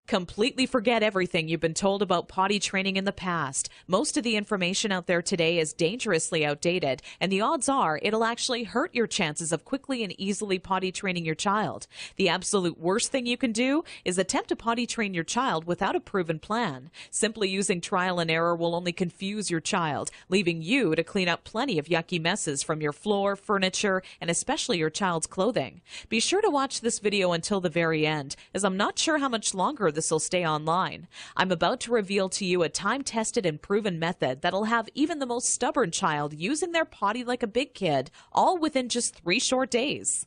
Completely forget everything you've been told about potty training in the past. Most of the information out there today is dangerously outdated, and the odds are it'll actually hurt your chances of quickly and easily potty training your child. The absolute worst thing you can do is attempt to potty train your child without a proven plan. Simply using trial and error will only confuse your child, leaving you to clean up plenty of yucky messes from your floor, furniture, and especially your child's clothing. Be sure to watch this video until the very end, as I'm not sure how much longer this will stay online. I'm about to reveal to you a time-tested and proven method that'll have even the most stubborn child using their potty like a big kid, all within just 3 short days.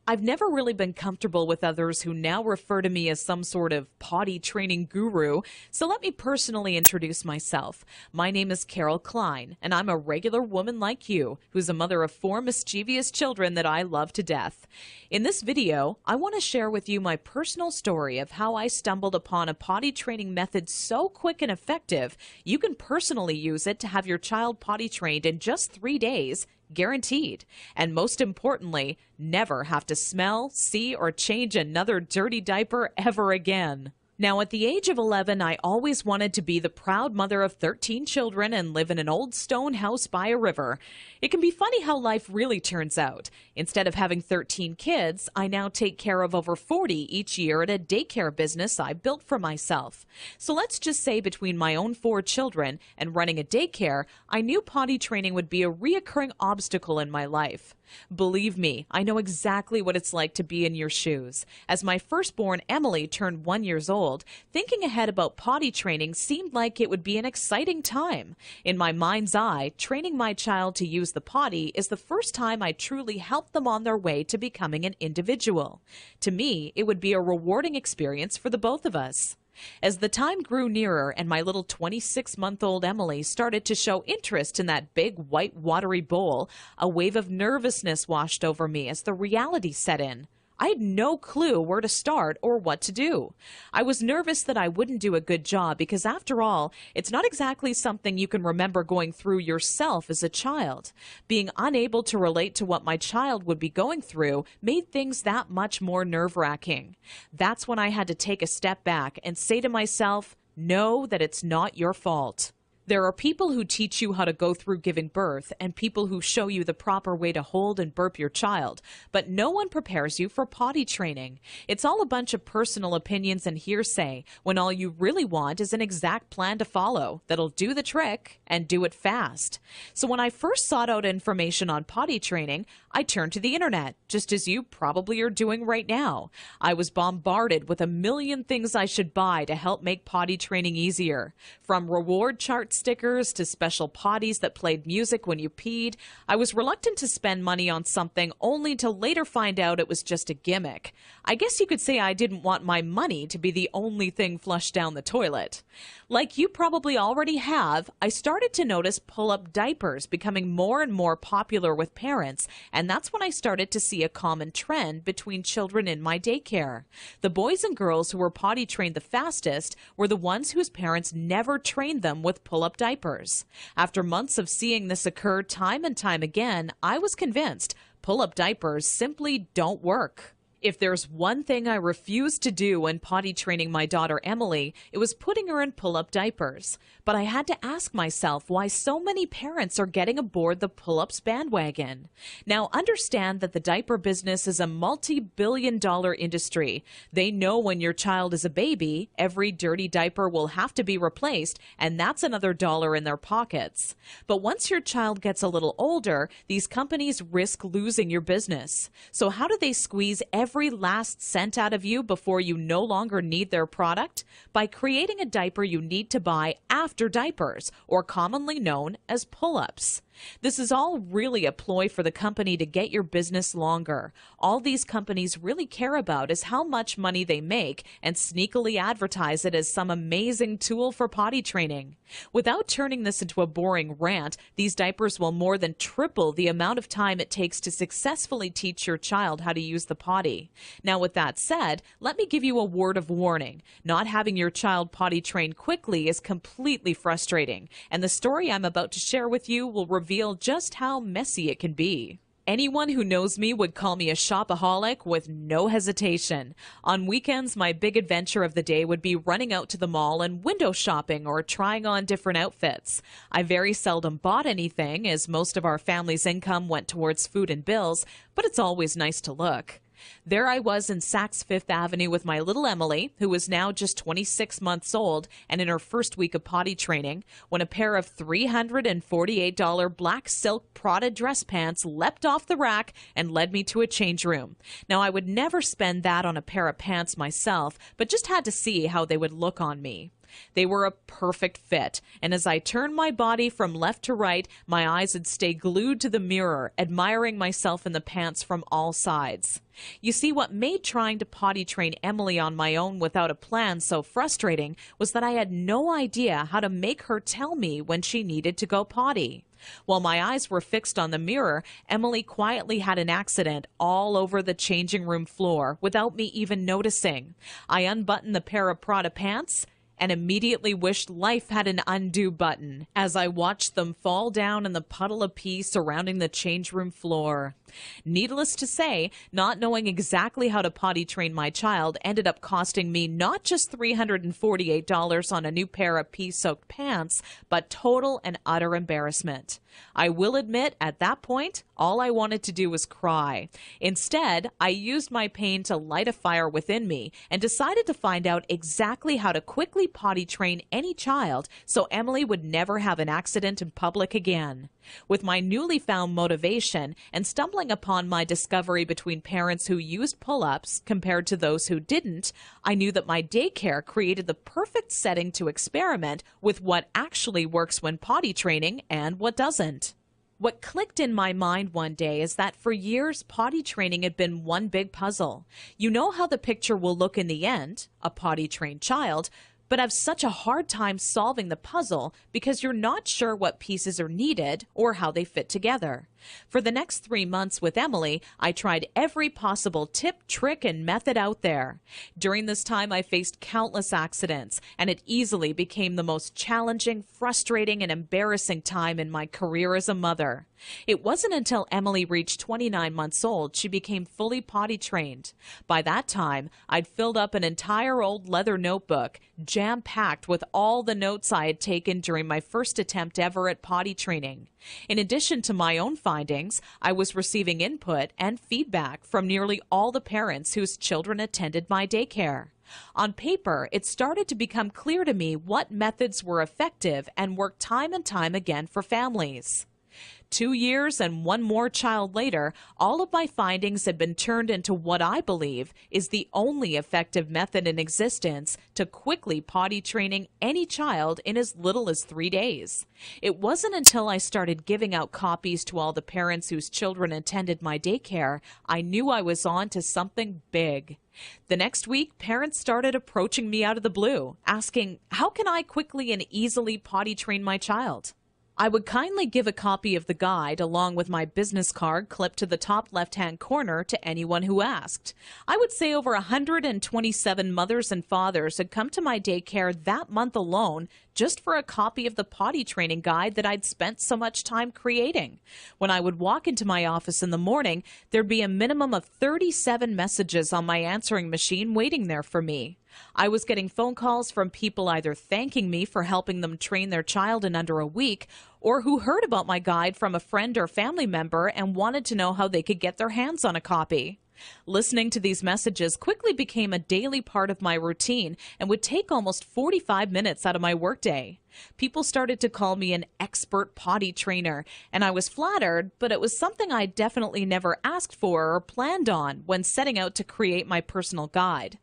I've never really been comfortable with others who now refer to me as some sort of potty training guru, so let me personally introduce myself. My name is Cline, and I'm a regular woman like you, who's a mother of 4 mischievous children that I love to death. In this video, I want to share with you my personal story of how I stumbled upon a potty training method so quick and effective, you can personally use it to have your child potty trained in just 3 days, guaranteed. And most importantly, never have to smell, see, or change another dirty diaper ever again. Now, at the age of 11, I always wanted to be the proud mother of 13 children and live in an old stone house by a river. It can be funny how life really turns out. Instead of having 13 kids, I now take care of over 40 each year at a daycare business I built for myself. So let's just say between my own 4 children and running a daycare, I knew potty training would be a reoccurring obstacle in my life. Believe me, I know exactly what it's like to be in your shoes. As my firstborn Emily turned 1 year old, thinking ahead about potty training seemed like it would be an exciting time. In my mind's eye, training my child to use the potty is the first time I truly helped them on their way to becoming an individual. To me, it would be a rewarding experience for the both of us. As the time grew nearer and my little 26-month-old Emily started to show interest in that big white watery bowl, a wave of nervousness washed over me as the reality set in. I had no clue where to start or what to do. I was nervous that I wouldn't do a good job because, after all, it's not exactly something you can remember going through yourself as a child. Being unable to relate to what my child would be going through made things that much more nerve-wracking. That's when I had to take a step back and say to myself, know that it's not your fault. There are people who teach you how to go through giving birth and people who show you the proper way to hold and burp your child, but no one prepares you for potty training. It's all a bunch of personal opinions and hearsay when all you really want is an exact plan to follow that'll do the trick and do it fast. So when I first sought out information on potty training, I turned to the internet, just as you probably are doing right now. I was bombarded with a million things I should buy to help make potty training easier. From reward chart stickers to special potties that played music when you peed, I was reluctant to spend money on something only to later find out it was just a gimmick. I guess you could say I didn't want my money to be the only thing flushed down the toilet. Like you probably already have, I started to notice pull-up diapers becoming more and more popular with parents, and that's when I started to see a common trend between children in my daycare. The boys and girls who were potty trained the fastest were the ones whose parents never trained them with pull-up diapers. After months of seeing this occur time and time again, I was convinced pull-up diapers simply don't work. If there's one thing I refused to do when potty training my daughter Emily, it was putting her in pull-up diapers. But I had to ask myself why so many parents are getting aboard the pull-ups bandwagon. Now, understand that the diaper business is a multi-billion-dollar industry. They know when your child is a baby, every dirty diaper will have to be replaced, and that's another dollar in their pockets. But once your child gets a little older, these companies risk losing your business. So how do they squeeze every last cent out of you before you no longer need their product? By creating a diaper you need to buy after diapers, or commonly known as pull-ups. This is all really a ploy for the company to get your business longer. All these companies really care about is how much money they make and sneakily advertise it as some amazing tool for potty training. Without turning this into a boring rant, these diapers will more than triple the amount of time it takes to successfully teach your child how to use the potty. Now, with that said, let me give you a word of warning. Not having your child potty trained quickly is completely frustrating, and the story I'm about to share with you will reveal just how messy it can be. Anyone who knows me would call me a shopaholic with no hesitation. On weekends, my big adventure of the day would be running out to the mall and window shopping or trying on different outfits. I very seldom bought anything, as most of our family's income went towards food and bills, but it's always nice to look. There I was in Saks Fifth Avenue with my little Emily, who was now just 26 months old and in her first week of potty training, when a pair of $348 black silk Prada dress pants leapt off the rack and led me to a change room. Now, I would never spend that on a pair of pants myself, but just had to see how they would look on me. They were a perfect fit, and as I turned my body from left to right, my eyes would stay glued to the mirror, admiring myself in the pants from all sides. You see, what made trying to potty train Emily on my own without a plan so frustrating was that I had no idea how to make her tell me when she needed to go potty. While my eyes were fixed on the mirror, Emily quietly had an accident all over the changing room floor without me even noticing. I unbuttoned the pair of Prada pants and immediately wished life had an undo button as I watched them fall down in the puddle of pee surrounding the change room floor. Needless to say, not knowing exactly how to potty train my child ended up costing me not just $348 on a new pair of pee-soaked pants, but total and utter embarrassment. I will admit, at that point, all I wanted to do was cry. Instead, I used my pain to light a fire within me and decided to find out exactly how to quickly potty train any child so Emily would never have an accident in public again. With my newly found motivation and stumbling upon my discovery between parents who used pull-ups compared to those who didn't, I knew that my daycare created the perfect setting to experiment with what actually works when potty training and what doesn't. What clicked in my mind one day is that for years, potty training had been one big puzzle. You know how the picture will look in the end, a potty-trained child, but have such a hard time solving the puzzle because you're not sure what pieces are needed or how they fit together. For the next 3 months with Emily, I tried every possible tip, trick, and method out there. During this time, I faced countless accidents, and it easily became the most challenging, frustrating, and embarrassing time in my career as a mother. It wasn't until Emily reached 29 months old she became fully potty trained. By that time, I'd filled up an entire old leather notebook, jam-packed with all the notes I had taken during my first attempt ever at potty training. In addition to my own findings, I was receiving input and feedback from nearly all the parents whose children attended my daycare. On paper, it started to become clear to me what methods were effective and worked time and time again for families. 2 years and one more child later, all of my findings had been turned into what I believe is the only effective method in existence to quickly potty training any child in as little as 3 days. It wasn't until I started giving out copies to all the parents whose children attended my daycare I knew I was on to something big. The next week, parents started approaching me out of the blue, asking, how can I quickly and easily potty train my child? I would kindly give a copy of the guide along with my business card clipped to the top left-hand corner to anyone who asked. I would say over 127 mothers and fathers had come to my daycare that month alone just for a copy of the potty training guide that I'd spent so much time creating. When I would walk into my office in the morning, there'd be a minimum of 37 messages on my answering machine waiting there for me. I was getting phone calls from people either thanking me for helping them train their child in under a week or who heard about my guide from a friend or family member and wanted to know how they could get their hands on a copy. Listening to these messages quickly became a daily part of my routine and would take almost 45 minutes out of my workday. People started to call me an expert potty trainer, and I was flattered, but it was something I definitely never asked for or planned on when setting out to create my personal guide.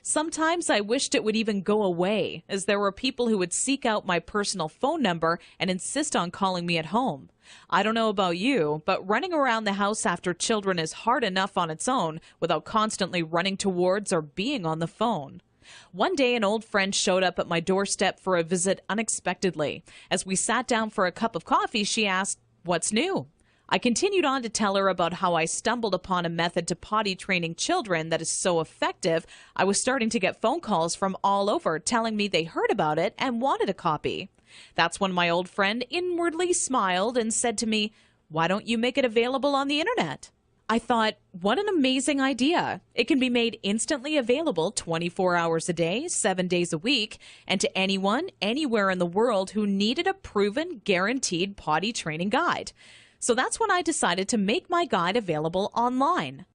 Sometimes I wished it would even go away, as there were people who would seek out my personal phone number and insist on calling me at home. I don't know about you, but running around the house after children is hard enough on its own without constantly running towards or being on the phone. One day, an old friend showed up at my doorstep for a visit unexpectedly. As we sat down for a cup of coffee, she asked, "What's new?" I continued on to tell her about how I stumbled upon a method to potty training children that is so effective, I was starting to get phone calls from all over telling me they heard about it and wanted a copy. That's when my old friend inwardly smiled and said to me, Why don't you make it available on the internet? I thought, what an amazing idea. It can be made instantly available 24 hours a day, 7 days a week, and to anyone, anywhere in the world who needed a proven, guaranteed potty training guide. So that's when I decided to make my guide available online.